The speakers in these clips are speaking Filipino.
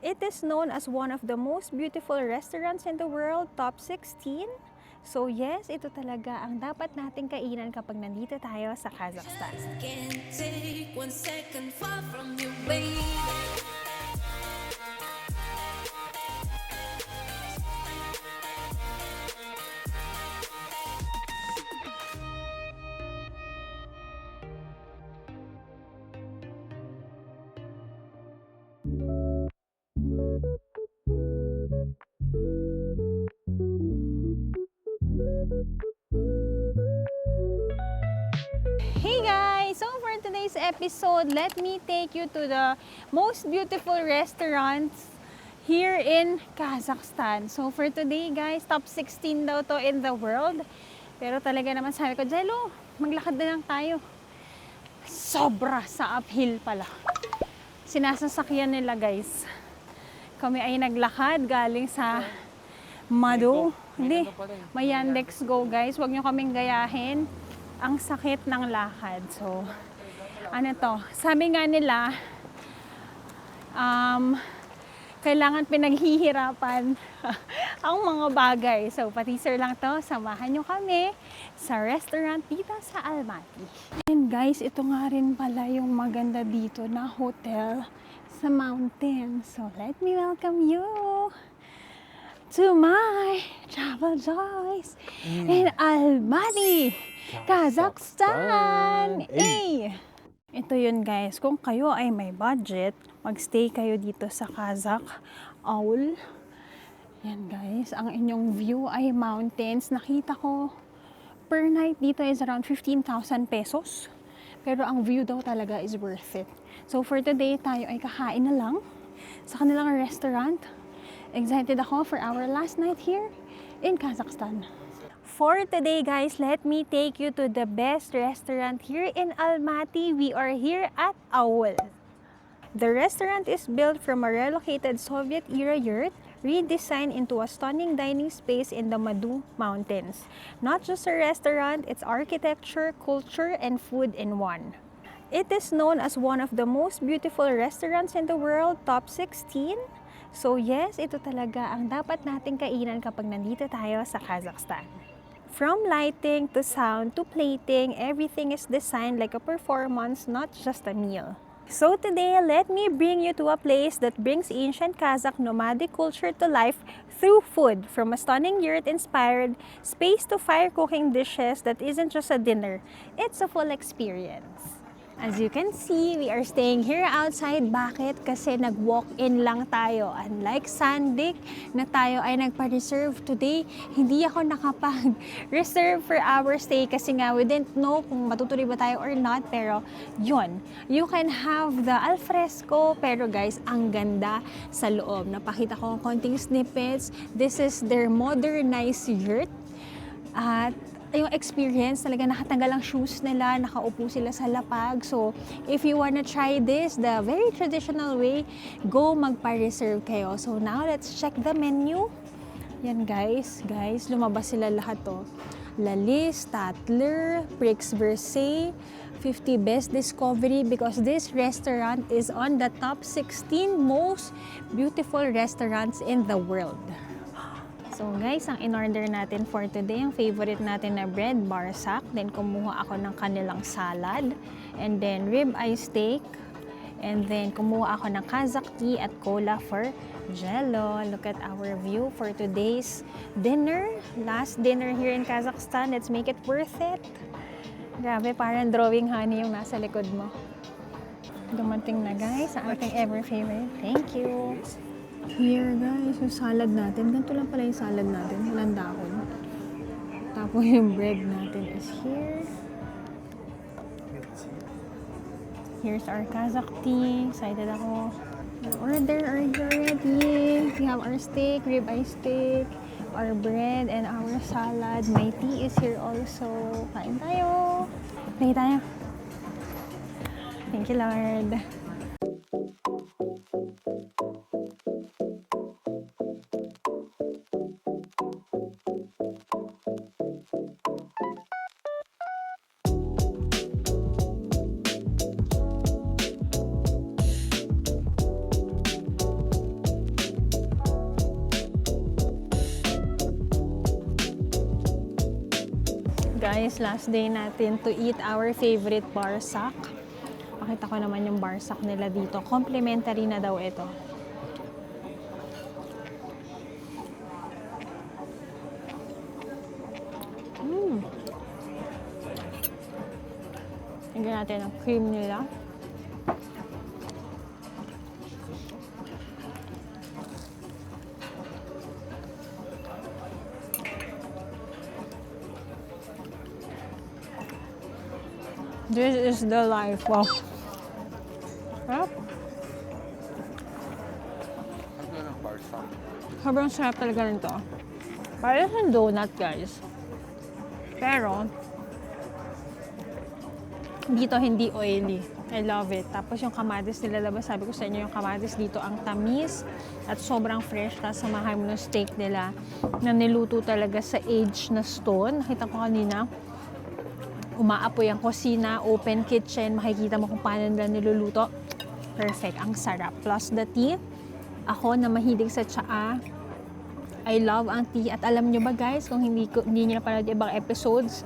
It is known as one of the most beautiful restaurants in the world, top 16. So yes, ito talaga ang dapat nating kainan kapag nandito tayo sa Kazakhstan. Can't take 1 second far from you, baby. Hey guys! So for today's episode, let me take you to the most beautiful restaurants here in Kazakhstan. So for today guys, top 16 daw to in the world. Pero talaga naman sabi ko, Jello, maglakad na lang tayo. Sobra sa uphill pala. Sinasasakyan nila guys. Kami ay naglakad galing sa Mado. Hindi, may Yandex Go guys. Huwag nyo kaming gayahin. Ang sakit ng lakad. So, ano to? Sabi nga nila, kailangan pinaghihirapan ang mga bagay. So, pa-teaser lang to. Samahan nyo kami sa restaurant dito sa Almaty. And guys, ito nga rin pala yung maganda dito na hotel sa mountain. So, let me welcome you to my travel joys in Almaty, Kazakhstan. Hey! Ito yun guys, kung kayo ay may budget, magstay kayo dito sa Kazakh Owl. Yan guys, ang inyong view ay mountains. Nakita ko per night dito is around 15,000 pesos. Pero ang view daw talaga is worth it. So for today, tayo ay kakain na lang sa kanilang restaurant. Excited ako for our last night here in Kazakhstan. For today guys, let me take you to the best restaurant here in Almaty. We are here at Owl. The restaurant is built from a relocated Soviet-era yurt, redesigned into a stunning dining space in the Madu Mountains. Not just a restaurant, it's architecture, culture, and food in one. It is known as one of the most beautiful restaurants in the world, top 16. So yes, ito talaga ang dapat nating kainan kapag nandito tayo sa Kazakhstan. From lighting to sound to plating, everything is designed like a performance, not just a meal. So today, let me bring you to a place that brings ancient Kazakh nomadic culture to life through food, from a stunning yurt-inspired space to fire-cooking dishes that isn't just a dinner, it's a full experience. As you can see, we are staying here outside. Bakit? Kasi nag-walk-in lang tayo. Unlike Sandik na tayo ay nagpa-reserve today, hindi ako nakapag-reserve for our stay kasi nga we didn't know kung matutuloy ba tayo or not. Pero yun, you can have the alfresco. Pero guys, ang ganda sa loob. Napakita ko konting snippets. This is their modernized yurt. At yung experience, talaga nakatanggal ang shoes nila, nakaupo sila sa lapag. So, if you wanna try this, the very traditional way, go magpa-reserve kayo. So, now let's check the menu. Yan guys, lumabas sila lahat to. Lalis, Tatler, Prix Versailles, 50 Best Discovery, because this restaurant is on the top 16 most beautiful restaurants in the world. So guys, ang in-order natin for today, ang favorite natin na bread, barsak. Then kumuha ako ng kanilang salad. And then rib-eye steak. And then kumuha ako ng Kazakh tea at cola for Jello. Look at our view for today's dinner. Last dinner here in Kazakhstan. Let's make it worth it. Grabe, parang drawing honey yung nasa likod mo. Dumating na guys, ang ating ever favorite. Thank you! Here guys, yung salad natin. Ganito lang pala yung salad natin. Walang dahon. Tapos yung bread natin is here. Here's our Kazakh tea. Excited ako. Order, are you ready? We have our steak, rib-eye steak, our bread, and our salad. My tea is here also. Kain tayo. Play tayo. Thank you, Lord. guys, last day natin to eat our favorite barsak. Pakita ko naman yung barsak nila dito. Complimentary na daw ito. Tingnan natin ang cream nila. This is the life. Wow. Sarap. Sobrang sarap talaga nito. Parang sa donut, guys. Pero, dito hindi oily. I love it. Tapos yung kamatis nila, diba sabi ko sa inyo, yung kamatis dito ang tamis at sobrang fresh. Tapos samahan mo ng steak nila na niluto talaga sa aged na stone. Nakita ko kanina, umaapoy ang kusina, open kitchen, makikita mo kung paano nila niluluto. Perfect, ang sarap. Plus the tea, ako na mahilig sa tsaa, I love ang tea. At alam nyo ba guys, kung hindi nyo napanood yung ibang episodes,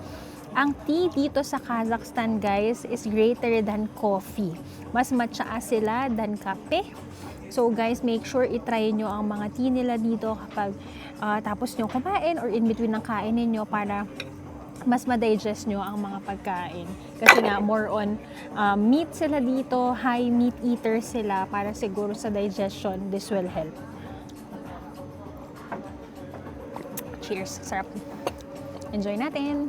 ang tea dito sa Kazakhstan guys is greater than coffee. Mas matsaa sila than kape. So guys, make sure itry nyo ang mga tea nila dito kapag tapos nyo kumain or in between ng kain ninyo para mas ma-digest nyo ang mga pagkain. Kasi nga, more on meat sila dito, high meat eater sila para siguro sa digestion, this will help. Cheers! Sarap! Enjoy natin!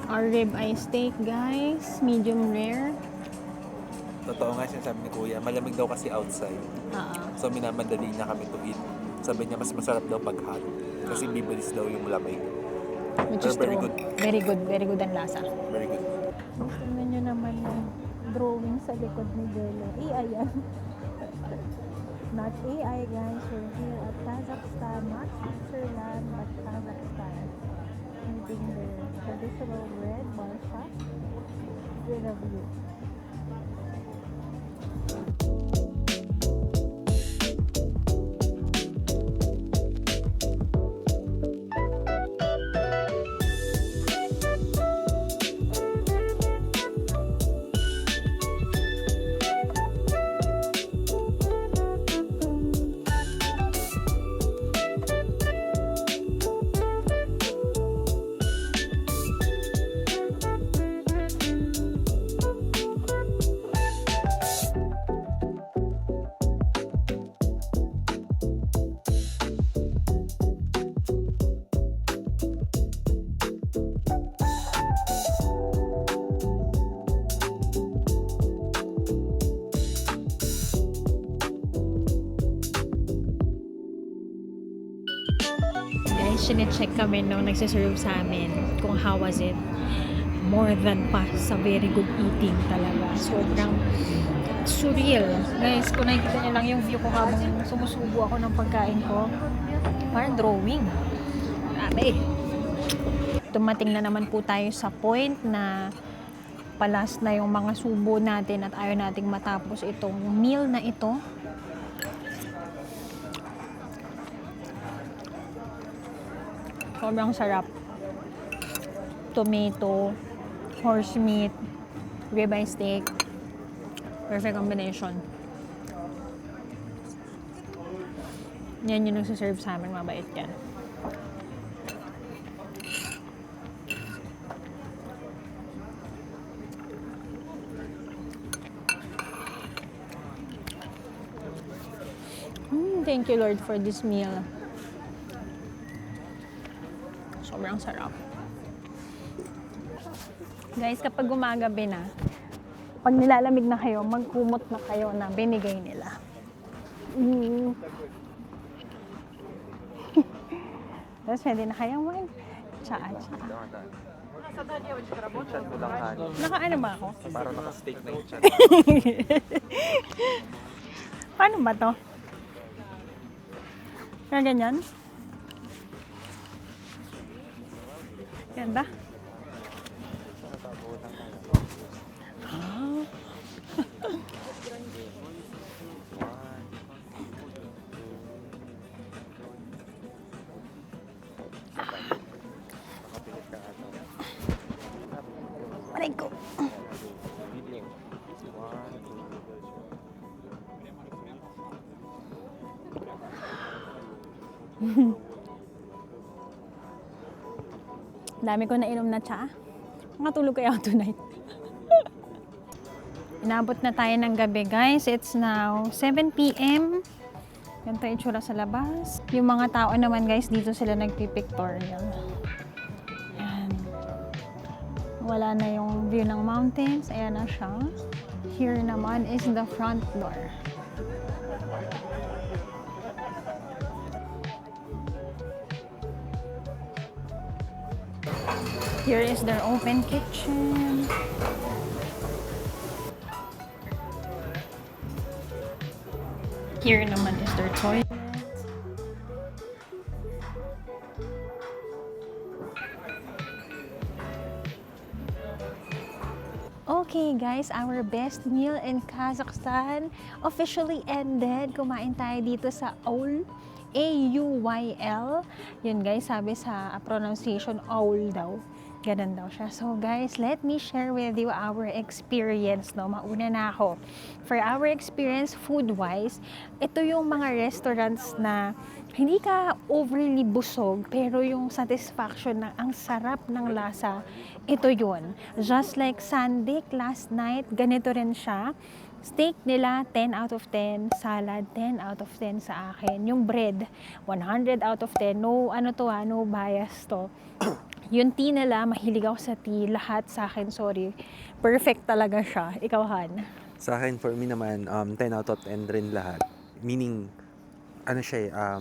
Our rib-eye steak, guys. Medium rare. Totoo nga sinasabi ni Kuya, malamig daw kasi outside. So minamadali niya kami to eat. Sabi niya, mas masarap daw pag hot. Kasi bibilis daw yung lamig. Which is Very true. good. Very good. Very good ang lasa. Very good. Tingnan nyo naman yung drawing sa likod ni Jello. AI yan. Not AI guys. We're here at Kazakhstan. Not Switzerland, but Kazakhstan. Eating the traditional bread barsak with a view. Sine-check kami nung nagsiserve sa amin kung how was it. More than pa sa very good eating talaga. Sobrang surreal. Guys, kung nakikita niyo lang yung view ko habang sumusubo ako ng pagkain ko, parang drawing. Grabe. Dumating na naman po tayo sa point na palas na yung mga subo natin at ayaw nating matapos itong meal na ito. Sobrang sarap. Tomato, horse meat, ribeye steak. Perfect combination. Yan yung nagsaserve sa amin. Mabait yan. Thank you Lord for this meal. Sobrang sarap. Guys, kapag gumagabi na, pag nilalamig na kayo, magkumot na kayo na binigay nila. Tapos pwede na kayong mag-tsaa-tsaa. Chat ko lang honey. Naka-ano ba ako? Para naka-steak na yung chat. Paano ba to? Kaya ganyan? Ganda. Dami ko na inom na tsa. Makatulog kaya ako tonight. Inabot na tayo ng gabi, guys. It's now 7 p.m. Ganito yung itsura sa labas. Yung mga tao naman, guys, dito sila nagpipictorial. Ayan. Wala na yung view ng mountains. Ayan na siya. Here naman is the front door. Here is their open kitchen. Here naman is their toilet. Okay guys, our best meal in Kazakhstan officially ended. Kumain tayo dito sa Aul. A-U-Y-L. Yun guys, sabi sa pronunciation, Aul daw. Ganun daw siya. So guys, let me share with you our experience. No? Mauna na ako. For our experience, food-wise, ito yung mga restaurants na hindi ka overly busog, pero yung satisfaction na ang sarap ng lasa, ito yun. Just like Sandik last night, ganito rin siya. Steak nila, 10 out of 10. Salad, 10 out of 10 sa akin. Yung bread, 100 out of 10. No, no bias to. Yung tea nila, mahilig ako sa tea. Lahat sa akin, sorry. Perfect talaga siya. Ikaw, Han? Sa akin, for me naman, 10 out of 10 rin lahat. Meaning, ano siya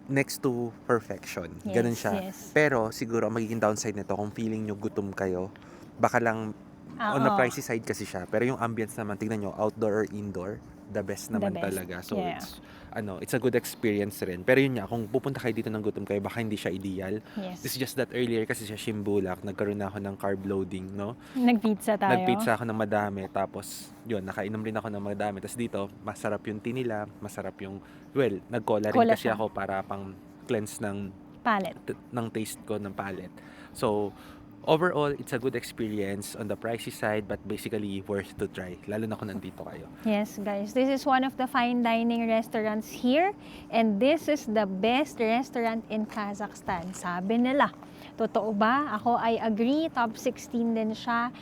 next to perfection. Ganun siya. Yes. Pero, siguro, ang magiging downside nito, kung feeling nyo gutom kayo, baka lang, on the pricey side kasi siya. Pero yung ambience naman, tignan nyo, outdoor or indoor, the best naman The best. talaga. So, Yeah. it's a good experience rin. Pero yun nga, kung pupunta kayo dito ng gutom kayo, baka hindi siya ideal. Yes. It's just that earlier kasi sa Shimbulak, nagkaroon na ako ng carb loading, no? Nag-pizza tayo. Nagpizza ako ng madami, tapos yun, nakainom rin ako ng madami. Tapos dito, masarap yung tea nila, masarap yung, nag-cola rin Cola kasi siya. ako para pang cleanse ng taste ko ng palate. So, overall, it's a good experience on the pricey side, but basically worth to try, lalo na kung nandito kayo. Yes, guys. This is one of the fine dining restaurants here. And this is the best restaurant in Kazakhstan. Sabi nila. Totoo ba? Ako, I agree. Top 16 din siya.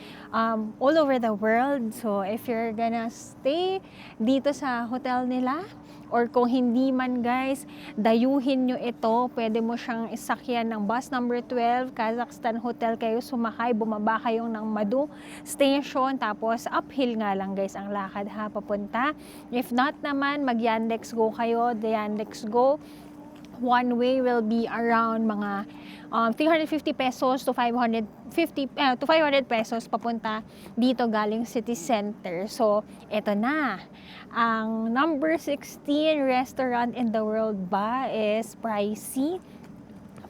All over the world. So, if you're gonna stay dito sa hotel nila, or kung hindi man guys, dayuhin nyo ito. Pwede mo siyang isakyan ng bus number 12, Kazakhstan Hotel kayo sumakay, bumaba kayong ng Madu Station, tapos uphill nga lang guys ang lakad ha, papunta. If not naman, mag Yandex Go kayo. The Yandex Go, one way will be around mga 350 pesos to 500 pesos papunta dito galing city center. So, eto na. Ang number 16 restaurant in the world ba is pricey.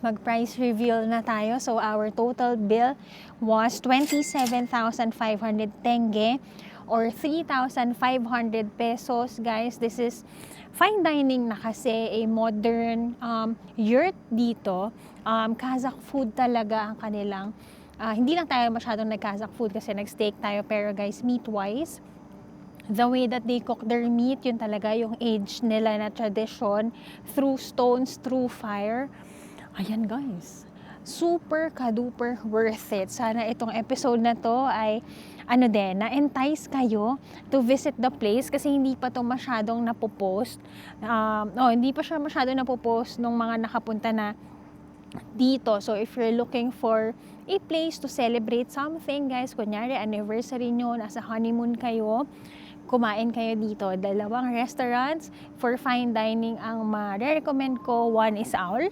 Mag-price reveal na tayo. So, our total bill was 27,500 tenge or 3,500 pesos. Guys, this is fine dining na kasi, a modern yurt dito. Kazakh food talaga ang kanilang. Hindi lang tayo masyadong nag-Kazakh food kasi nag-steak tayo, pero guys, meat-wise, the way that they cook their meat, yun talaga yung age nila na tradition, through stones, through fire. Ayan guys, super ka-duper worth it. Sana itong episode na to ay na-entice kayo to visit the place kasi hindi pa to masyadong napopost. Hindi pa siya masyadong napopost nung mga nakapunta na dito. So if you're looking for a place to celebrate something, guys, kunyari anniversary nyo, nasa honeymoon kayo, kumain kayo dito. 2 restaurants for fine dining ang ma-recommend ko. One is Aul,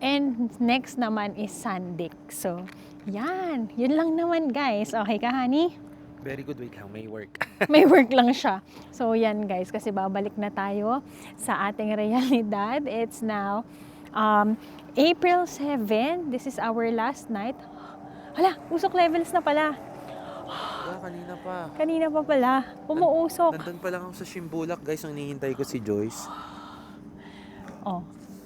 and next naman is Sandik. So, yan. Yun lang naman, guys. Okay ka, honey? Very good, wait lang, may work. May work lang siya. So, yan, guys. Kasi babalik na tayo sa ating realidad. It's now April 7. This is our last night. Hala, usok levels na pala. Kanina pa. Kanina pa pala. Umuusok. Nandun pa lang ako sa Shimbulak, guys, nung hinihintay ko si Joyce. Oh,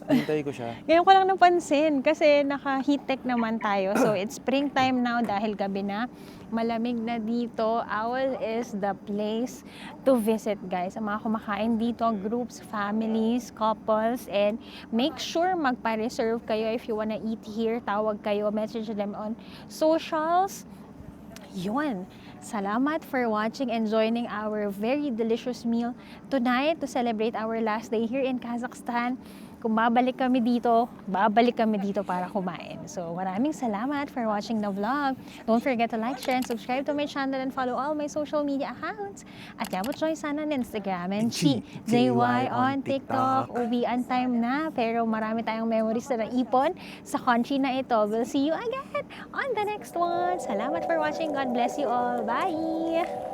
Hintay ko siya. Ngayon ko lang napansin kasi naka-heat tech naman tayo. So it's springtime now dahil gabi na. Malamig na dito. Owl is the place to visit, guys. Ang mga kumakain dito, groups, families, couples, and make sure magpa-reserve kayo if you wanna eat here. Tawag kayo, message them on socials. Yun. Salamat for watching and joining our very delicious meal tonight to celebrate our last day here in Kazakhstan. Kung babalik kami dito para kumain. So, maraming salamat for watching the vlog. Don't forget to like, share, and subscribe to my channel and follow all my social media accounts. At Yabot Joy sana on Instagram and JY on TikTok. Uwian time na, pero marami tayong memories na naipon sa country na ito. We'll see you again on the next one. Salamat for watching. God bless you all. Bye!